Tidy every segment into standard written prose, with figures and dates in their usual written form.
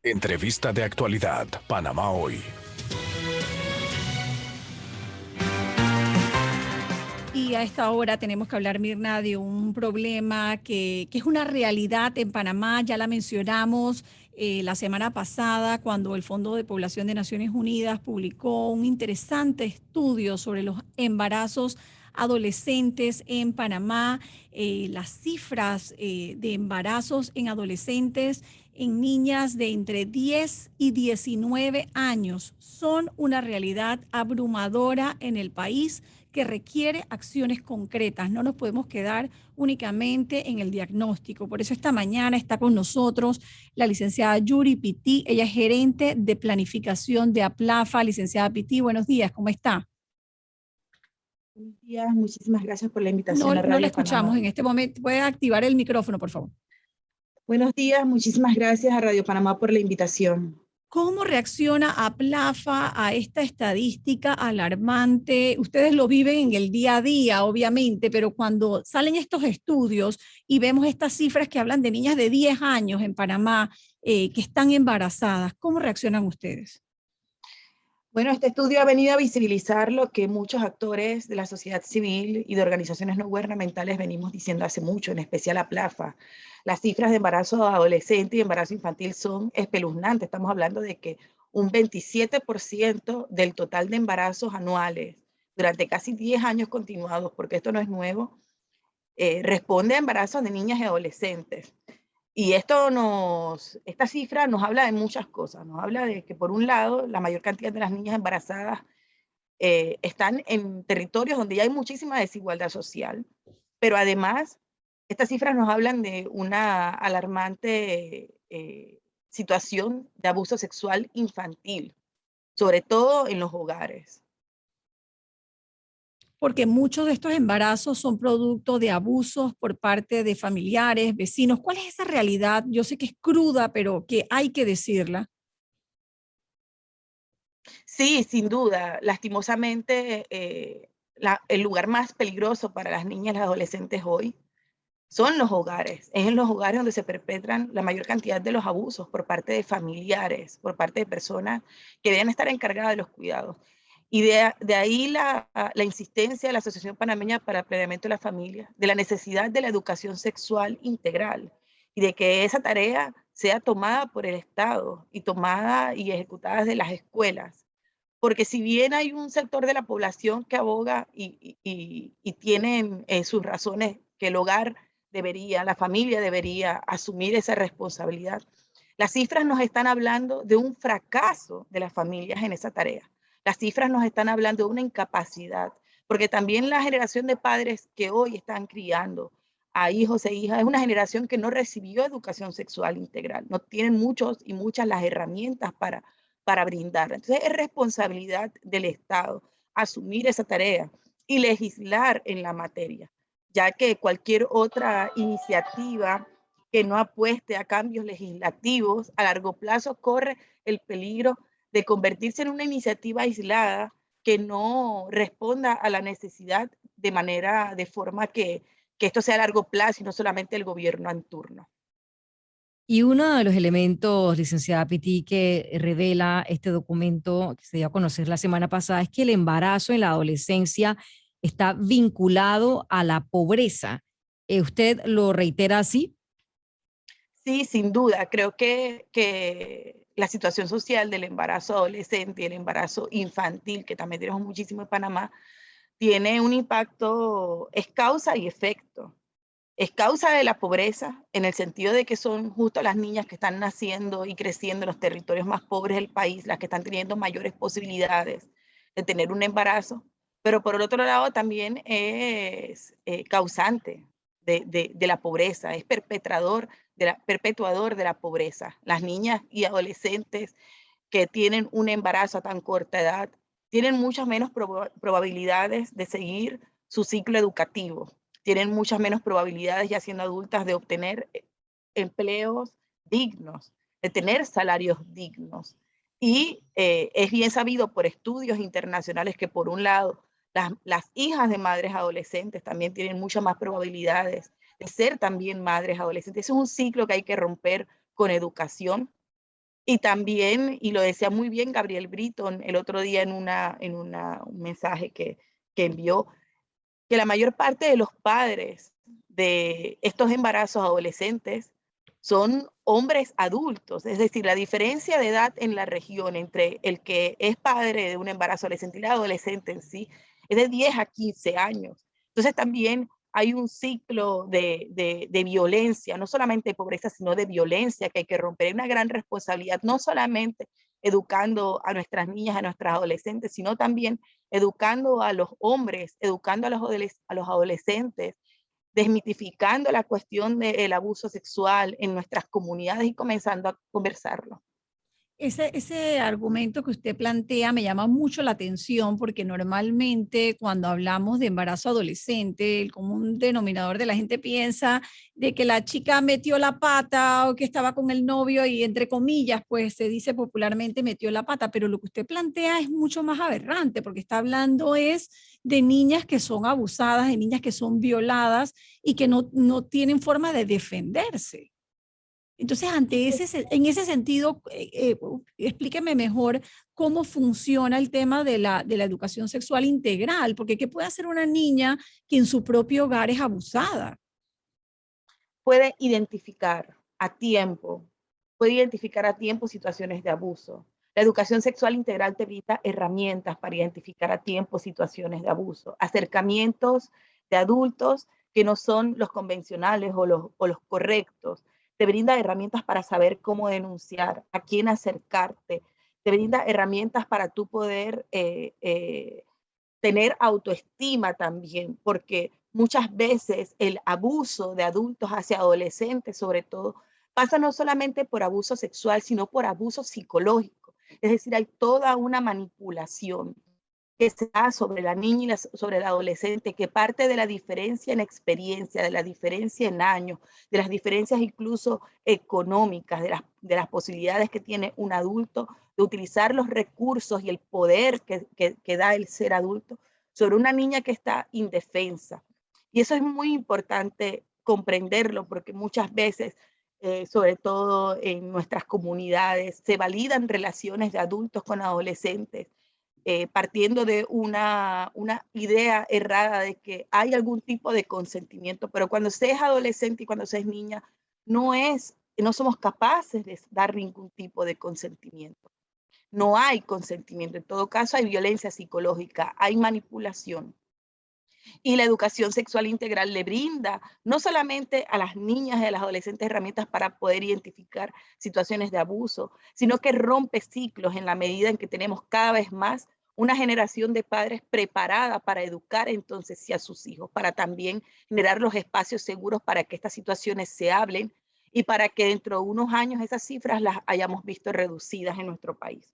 Entrevista de actualidad, Panamá Hoy. Y a esta hora tenemos que hablar, Mirna, de un problema que es una realidad en Panamá. Ya la mencionamos la semana pasada cuando el Fondo de Población de Naciones Unidas publicó un interesante estudio sobre los embarazos adolescentes en Panamá. Las cifras de embarazos en adolescentes, en niñas de entre 10 y 19 años, son una realidad abrumadora en el país que requiere acciones concretas. No nos podemos quedar únicamente en el diagnóstico. Por eso esta mañana está con nosotros la licenciada Yuri Pití. Ella es gerente de planificación de APLAFA. Licenciada Pití, buenos días, ¿cómo está? Buenos días, muchísimas gracias por la No, invitación a no la Radio Panamá. escuchamos en este momento. ¿Puede activar el micrófono, por favor? Buenos días, muchísimas gracias a Radio Panamá por la invitación. ¿Cómo reacciona APLAFA a esta estadística alarmante? Ustedes lo viven en el día a día, obviamente, pero cuando salen estos estudios y vemos estas cifras que hablan de niñas de 10 años en Panamá que están embarazadas, ¿cómo reaccionan ustedes? Bueno, este estudio ha venido a visibilizar lo que muchos actores de la sociedad civil y de organizaciones no gubernamentales venimos diciendo hace mucho, en especial a PLAFA. Las cifras de embarazo adolescente y embarazo infantil son espeluznantes. Estamos hablando de que un 27% del total de embarazos anuales durante casi 10 años continuados, porque esto no es nuevo, responde a embarazos de niñas y adolescentes. Y esta cifra nos habla de muchas cosas. Nos habla de que, por un lado, la mayor cantidad de las niñas embarazadas están en territorios donde ya hay muchísima desigualdad social, pero además, estas cifras nos hablan de una alarmante situación de abuso sexual infantil, sobre todo en los hogares. Porque muchos de estos embarazos son producto de abusos por parte de familiares, vecinos. ¿Cuál es esa realidad? Yo sé que es cruda, pero que hay que decirla. Sí, sin duda. Lastimosamente, el lugar más peligroso para las niñas y las adolescentes hoy son los hogares. Es en los hogares donde se perpetran la mayor cantidad de los abusos por parte de familiares, por parte de personas que deben estar encargadas de los cuidados. Y de ahí la insistencia de la Asociación Panameña para el Planeamiento de la Familia, de la necesidad de la educación sexual integral y de que esa tarea sea tomada por el Estado y tomada y ejecutada desde las escuelas. Porque si bien hay un sector de la población que aboga y tienen sus razones que el hogar debería, la familia debería asumir esa responsabilidad, las cifras nos están hablando de un fracaso de las familias en esa tarea. Las cifras nos están hablando de una incapacidad, porque también la generación de padres que hoy están criando a hijos e hijas es una generación que no recibió educación sexual integral. No tienen muchos y muchas las herramientas para brindar. Entonces es responsabilidad del Estado asumir esa tarea y legislar en la materia, ya que cualquier otra iniciativa que no apueste a cambios legislativos a largo plazo corre el peligro de convertirse en una iniciativa aislada que no responda a la necesidad de forma que esto sea a largo plazo y no solamente el gobierno en turno. Y uno de los elementos, licenciada Pití, que revela este documento que se dio a conocer la semana pasada es que el embarazo en la adolescencia está vinculado a la pobreza. ¿Usted lo reitera así? Sí, sin duda. Creo que la situación social del embarazo adolescente y el embarazo infantil, que también tenemos muchísimo en Panamá, tiene un impacto, es causa y efecto. Es causa de la pobreza, en el sentido de que son justo las niñas que están naciendo y creciendo en los territorios más pobres del país, las que están teniendo mayores posibilidades de tener un embarazo, pero por el otro lado también es causante de la pobreza, es perpetuador de la pobreza. Las niñas y adolescentes que tienen un embarazo a tan corta edad tienen muchas menos probabilidades de seguir su ciclo educativo, tienen muchas menos probabilidades ya siendo adultas de obtener empleos dignos, de tener salarios dignos. Y es bien sabido por estudios internacionales que, por un lado, las hijas de madres adolescentes también tienen muchas más probabilidades de ser también madres adolescentes. Ese es un ciclo que hay que romper con educación Y también, y lo decía muy bien Gabriel Britton el otro día en un mensaje que envió, que la mayor parte de los padres de estos embarazos adolescentes son hombres adultos. Es decir, la diferencia de edad en la región entre el que es padre de un embarazo adolescente y la adolescente en sí es de 10 a 15 años. Entonces también hay un ciclo de violencia, no solamente de pobreza, sino de violencia que hay que romper. Hay una gran responsabilidad, no solamente educando a nuestras niñas, a nuestras adolescentes, sino también educando a los hombres, educando a los adolescentes, desmitificando la cuestión del abuso sexual en nuestras comunidades y comenzando a conversarlo. Ese argumento que usted plantea me llama mucho la atención porque normalmente cuando hablamos de embarazo adolescente, el común denominador de la gente piensa de que la chica metió la pata o que estaba con el novio y entre comillas, pues se dice popularmente metió la pata, pero lo que usted plantea es mucho más aberrante porque está hablando es de niñas que son abusadas, de niñas que son violadas y que no tienen forma de defenderse. Entonces, en ese sentido, explíqueme mejor cómo funciona el tema de la educación sexual integral, porque ¿qué puede hacer una niña que en su propio hogar es abusada? Puede identificar a tiempo, situaciones de abuso. La educación sexual integral te brinda herramientas para identificar a tiempo situaciones de abuso, acercamientos de adultos que no son los convencionales o los correctos. Te brinda herramientas para saber cómo denunciar, a quién acercarte. Te brinda herramientas para tú poder tener autoestima también, porque muchas veces el abuso de adultos hacia adolescentes, sobre todo, pasa no solamente por abuso sexual, sino por abuso psicológico. Es decir, hay toda una manipulación que se da sobre la niña y sobre el adolescente, que parte de la diferencia en experiencia, de la diferencia en años, de las diferencias incluso económicas, de las posibilidades que tiene un adulto de utilizar los recursos y el poder que da el ser adulto sobre una niña que está indefensa. Y eso es muy importante comprenderlo porque muchas veces, sobre todo en nuestras comunidades, se validan relaciones de adultos con adolescentes partiendo de una idea errada de que hay algún tipo de consentimiento, pero cuando se es adolescente y cuando se es niña, no somos capaces de dar ningún tipo de consentimiento. No hay consentimiento, en todo caso hay violencia psicológica, hay manipulación. Y la educación sexual integral le brinda no solamente a las niñas y a las adolescentes herramientas para poder identificar situaciones de abuso, sino que rompe ciclos en la medida en que tenemos cada vez más una generación de padres preparada para educar entonces sí a sus hijos, para también generar los espacios seguros para que estas situaciones se hablen y para que dentro de unos años esas cifras las hayamos visto reducidas en nuestro país.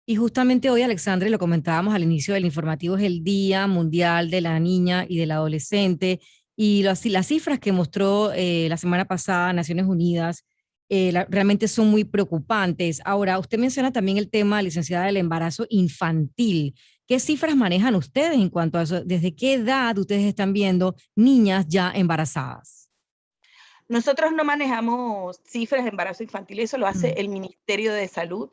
Y justamente hoy, Alexandre, lo comentábamos al inicio del informativo, es el Día Mundial de la Niña y del Adolescente, y las cifras que mostró la semana pasada Naciones Unidas realmente son muy preocupantes. Ahora, usted menciona también el tema, licenciada, del embarazo infantil. ¿Qué cifras manejan ustedes en cuanto a eso? ¿Desde qué edad ustedes están viendo niñas ya embarazadas? Nosotros no manejamos cifras de embarazo infantil, eso lo hace el Ministerio de Salud.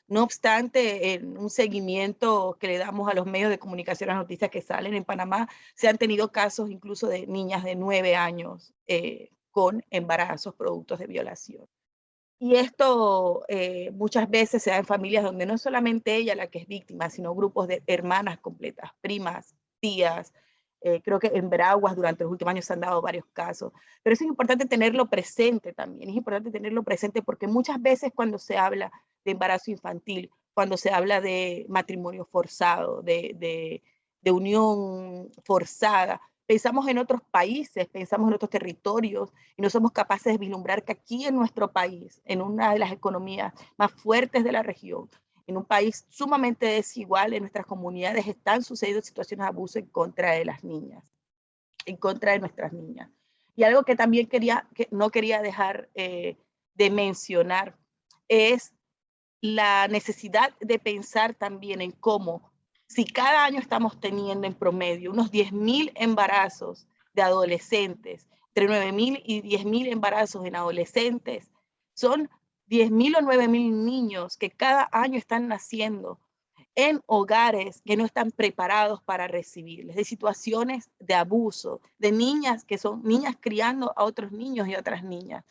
No obstante, en un seguimiento que le damos a los medios de comunicación, las noticias que salen en Panamá, se han tenido casos incluso de niñas de 9 años con embarazos productos de violación. Y esto muchas veces se da en familias donde no es solamente ella la que es víctima, sino grupos de hermanas completas, primas, tías. Creo que en Veraguas durante los últimos años se han dado varios casos. Pero es importante tenerlo presente también. Es importante tenerlo presente porque muchas veces cuando se habla de embarazo infantil, cuando se habla de matrimonio forzado, de unión forzada, pensamos en otros países, pensamos en otros territorios y no somos capaces de vislumbrar que aquí en nuestro país, en una de las economías más fuertes de la región, en un país sumamente desigual, en nuestras comunidades están sucediendo situaciones de abuso en contra de las niñas, en contra de nuestras niñas. Y algo que también no quería dejar de mencionar es la necesidad de pensar también en cómo, si cada año estamos teniendo en promedio unos 10.000 embarazos de adolescentes, entre 9.000 y 10.000 embarazos en adolescentes, son 10.000 o 9.000 niños que cada año están naciendo en hogares que no están preparados para recibirles, de situaciones de abuso, de niñas que son niñas criando a otros niños y otras niñas.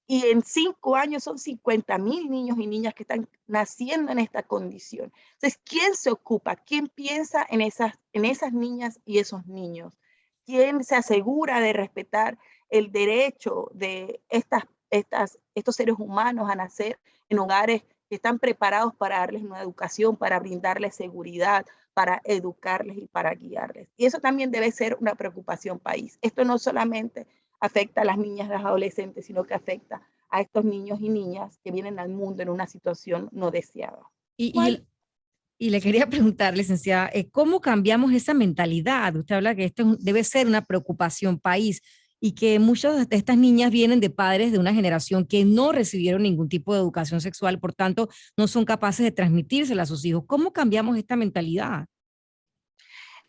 Y en 5 años son 50.000 niños y niñas que están naciendo en esta condición. Entonces, ¿quién se ocupa? ¿Quién piensa en esas niñas y esos niños? ¿Quién se asegura de respetar el derecho de estos seres humanos a nacer en hogares que están preparados para darles una educación, para brindarles seguridad, para educarles y para guiarles? Y eso también debe ser una preocupación país. Esto no solamente afecta a las niñas y las adolescentes, sino que afecta a estos niños y niñas que vienen al mundo en una situación no deseada. Y, y le quería preguntar, licenciada, ¿cómo cambiamos esa mentalidad? Usted habla que esto debe ser una preocupación país y que muchas de estas niñas vienen de padres de una generación que no recibieron ningún tipo de educación sexual, por tanto, no son capaces de transmitírsela a sus hijos. ¿Cómo cambiamos esta mentalidad?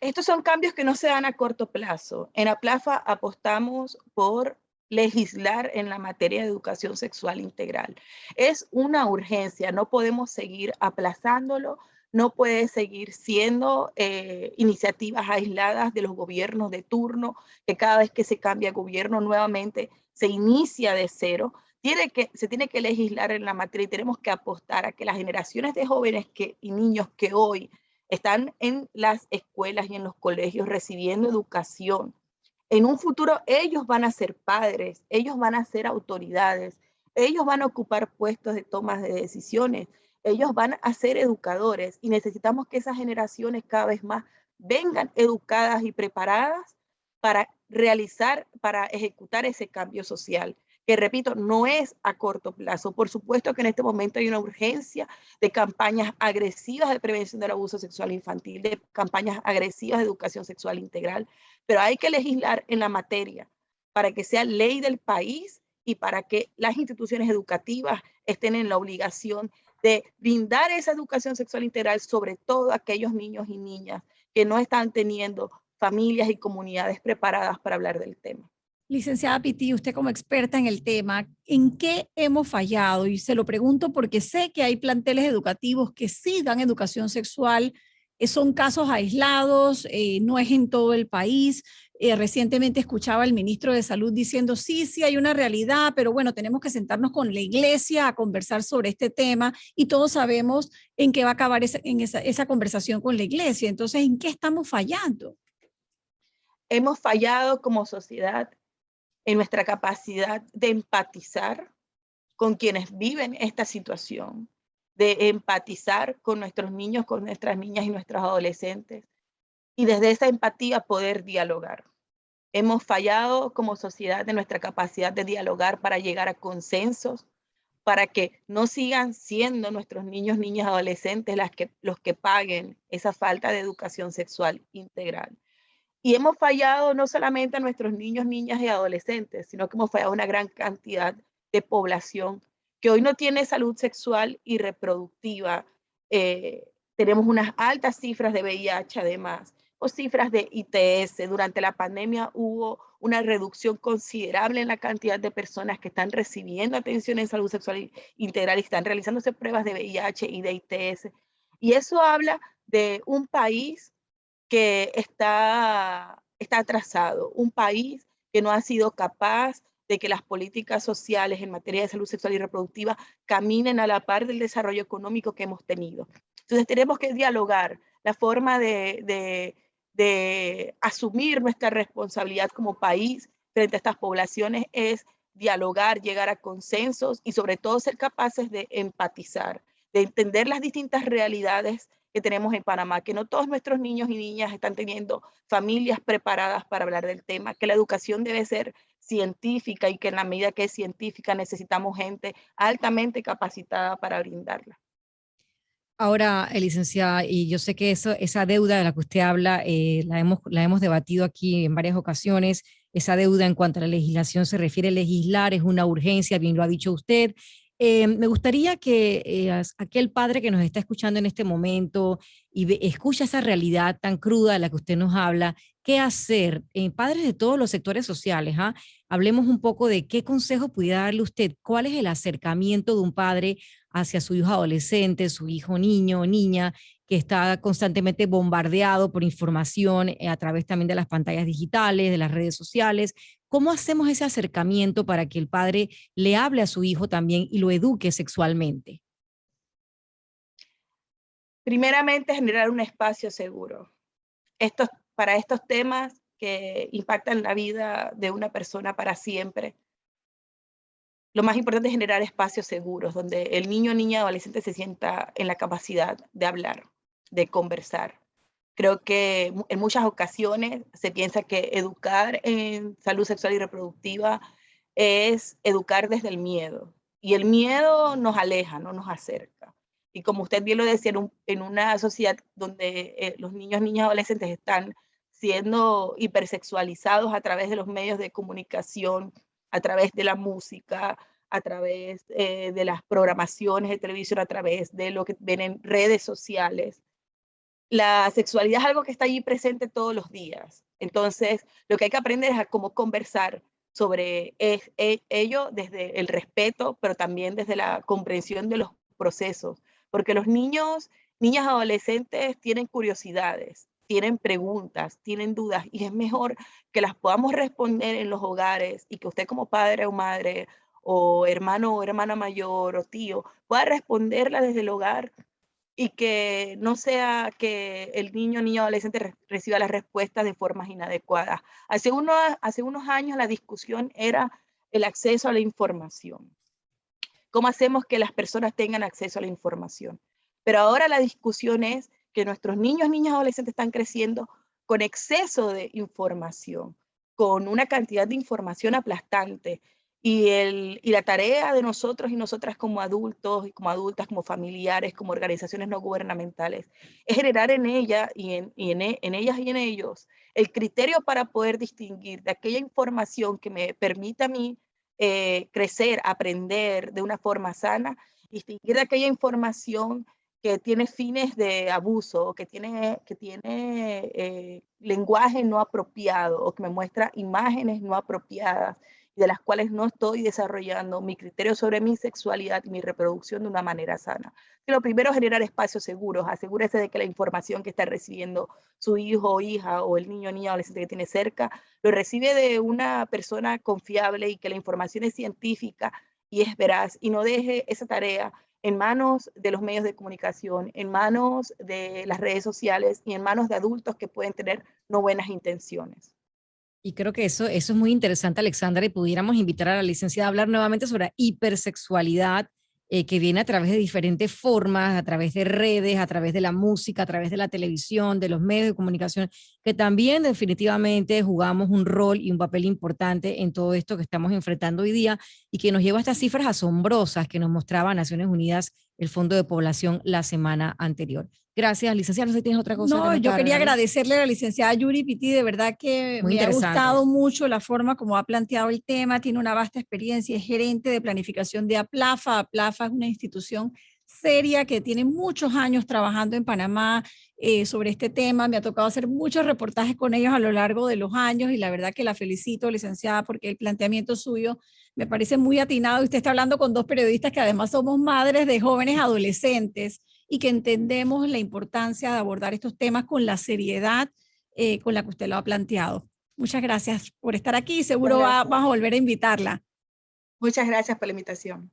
Estos son cambios que no se dan a corto plazo. En APLAFA apostamos por legislar en la materia de educación sexual integral. Es una urgencia, no podemos seguir aplazándolo, no puede seguir siendo iniciativas aisladas de los gobiernos de turno, que cada vez que se cambia gobierno nuevamente se inicia de cero. Se tiene que legislar en la materia y tenemos que apostar a que las generaciones de jóvenes y niños que hoy están en las escuelas y en los colegios recibiendo educación. En un futuro ellos van a ser padres, ellos van a ser autoridades, ellos van a ocupar puestos de tomas de decisiones, ellos van a ser educadores y necesitamos que esas generaciones cada vez más vengan educadas y preparadas para para ejecutar ese cambio social, que repito, no es a corto plazo. Por supuesto que en este momento hay una urgencia de campañas agresivas de prevención del abuso sexual infantil, de campañas agresivas de educación sexual integral, pero hay que legislar en la materia para que sea ley del país y para que las instituciones educativas estén en la obligación de brindar esa educación sexual integral, sobre todo a aquellos niños y niñas que no están teniendo familias y comunidades preparadas para hablar del tema. Licenciada Piti, usted como experta en el tema, ¿en qué hemos fallado? Y se lo pregunto porque sé que hay planteles educativos que sí dan educación sexual, son casos aislados, no es en todo el país. Recientemente escuchaba al ministro de Salud diciendo, sí, sí hay una realidad, pero bueno, tenemos que sentarnos con la iglesia a conversar sobre este tema y todos sabemos en qué va a acabar esa conversación con la iglesia. Entonces, ¿en qué estamos fallando? Hemos fallado como sociedad en nuestra capacidad de empatizar con quienes viven esta situación, de empatizar con nuestros niños, con nuestras niñas y nuestros adolescentes, y desde esa empatía poder dialogar. Hemos fallado como sociedad en nuestra capacidad de dialogar para llegar a consensos, para que no sigan siendo nuestros niños, niñas, adolescentes los que paguen esa falta de educación sexual integral. Y hemos fallado no solamente a nuestros niños, niñas y adolescentes, sino que hemos fallado a una gran cantidad de población que hoy no tiene salud sexual y reproductiva. Tenemos unas altas cifras de VIH además, o cifras de ITS. Durante la pandemia hubo una reducción considerable en la cantidad de personas que están recibiendo atención en salud sexual integral y están realizándose pruebas de VIH y de ITS. Y eso habla de un país que está atrasado, un país que no ha sido capaz de que las políticas sociales en materia de salud sexual y reproductiva caminen a la par del desarrollo económico que hemos tenido. Entonces tenemos que dialogar. La forma de asumir nuestra responsabilidad como país frente a estas poblaciones es dialogar, llegar a consensos y sobre todo ser capaces de empatizar, de entender las distintas realidades que tenemos en Panamá, que no todos nuestros niños y niñas están teniendo familias preparadas para hablar del tema, que la educación debe ser científica y que en la medida que es científica necesitamos gente altamente capacitada para brindarla. Ahora, licenciada, y yo sé que esa deuda de la que usted habla, la hemos debatido aquí en varias ocasiones. Esa deuda en cuanto a la legislación se refiere, legislar es una urgencia, bien lo ha dicho usted. Me gustaría que aquel padre que nos está escuchando en este momento y escucha esa realidad tan cruda de la que usted nos habla, qué hacer. Padres de todos los sectores sociales, ¿ah? Hablemos un poco de qué consejo pudiera darle usted. ¿Cuál es el acercamiento de un padre hacia su hijo adolescente, su hijo niño o niña, que está constantemente bombardeado por información a través también de las pantallas digitales, de las redes sociales? ¿Cómo hacemos ese acercamiento para que el padre le hable a su hijo también y lo eduque sexualmente? Primeramente, generar un espacio seguro. Para estos temas que impactan la vida de una persona para siempre, lo más importante es generar espacios seguros donde el niño, niña, adolescente se sienta en la capacidad de hablar, de conversar. Creo que en muchas ocasiones se piensa que educar en salud sexual y reproductiva es educar desde el miedo. Y el miedo nos aleja, no nos acerca. Y como usted bien lo decía, en una sociedad donde los niños, niñas, adolescentes están siendo hipersexualizados a través de los medios de comunicación, a través de la música, a través de las programaciones de televisión, a través de lo que ven en redes sociales. La sexualidad es algo que está allí presente todos los días. Entonces, lo que hay que aprender es a cómo conversar sobre ello desde el respeto, pero también desde la comprensión de los procesos. Porque los niños, niñas, adolescentes tienen curiosidades, tienen preguntas, tienen dudas, y es mejor que las podamos responder en los hogares y que usted como padre o madre o hermano o hermana mayor o tío pueda responderla desde el hogar y que no sea que el niño, niña, adolescente reciba las respuestas de formas inadecuadas. Hace unos años la discusión era el acceso a la información. ¿Cómo hacemos que las personas tengan acceso a la información? Pero ahora la discusión es que nuestros niños, niñas, adolescentes están creciendo con exceso de información, con una cantidad de información aplastante. Y la tarea de nosotros y nosotras como adultos y como adultas, como familiares, como organizaciones no gubernamentales, es generar en ella en ellas y en ellos el criterio para poder distinguir de aquella información que me permita a mí crecer, aprender de una forma sana, distinguir de aquella información que tiene fines de abuso, que tiene lenguaje no apropiado o que me muestra imágenes no apropiadas, de las cuales no estoy desarrollando mi criterio sobre mi sexualidad y mi reproducción de una manera sana. Y lo primero es generar espacios seguros. Asegúrese de que la información que está recibiendo su hijo o hija o el niño o niña adolescente que tiene cerca lo recibe de una persona confiable y que la información es científica y es veraz, y no deje esa tarea en manos de los medios de comunicación, en manos de las redes sociales y en manos de adultos que pueden tener no buenas intenciones. Y creo que eso es muy interesante, Alexandra, y pudiéramos invitar a la licenciada a hablar nuevamente sobre la hipersexualidad, que viene a través de diferentes formas, a través de redes, a través de la música, a través de la televisión, de los medios de comunicación, que también definitivamente jugamos un rol y un papel importante en todo esto que estamos enfrentando hoy día y que nos lleva a estas cifras asombrosas que nos mostraba Naciones Unidas, el Fondo de Población, la semana anterior. Gracias, licenciada. No sé si tienes otra cosa que No, nos yo pueda quería agregar. agradecerle a la licenciada Yuri Pitti, de verdad que Muy me ha interesante. gustado mucho la forma como ha planteado el tema, tiene una vasta experiencia, es gerente de planificación de APLAFA. APLAFA es una institución seria que tiene muchos años trabajando en Panamá sobre este tema. Me ha tocado hacer muchos reportajes con ellos a lo largo de los años y la verdad que la felicito, licenciada, porque el planteamiento suyo me parece muy atinado. Usted está hablando con dos periodistas que además somos madres de jóvenes adolescentes y que entendemos la importancia de abordar estos temas con la seriedad con la que usted lo ha planteado. Muchas gracias por estar aquí. Seguro vamos a volver a invitarla. Muchas gracias por la invitación.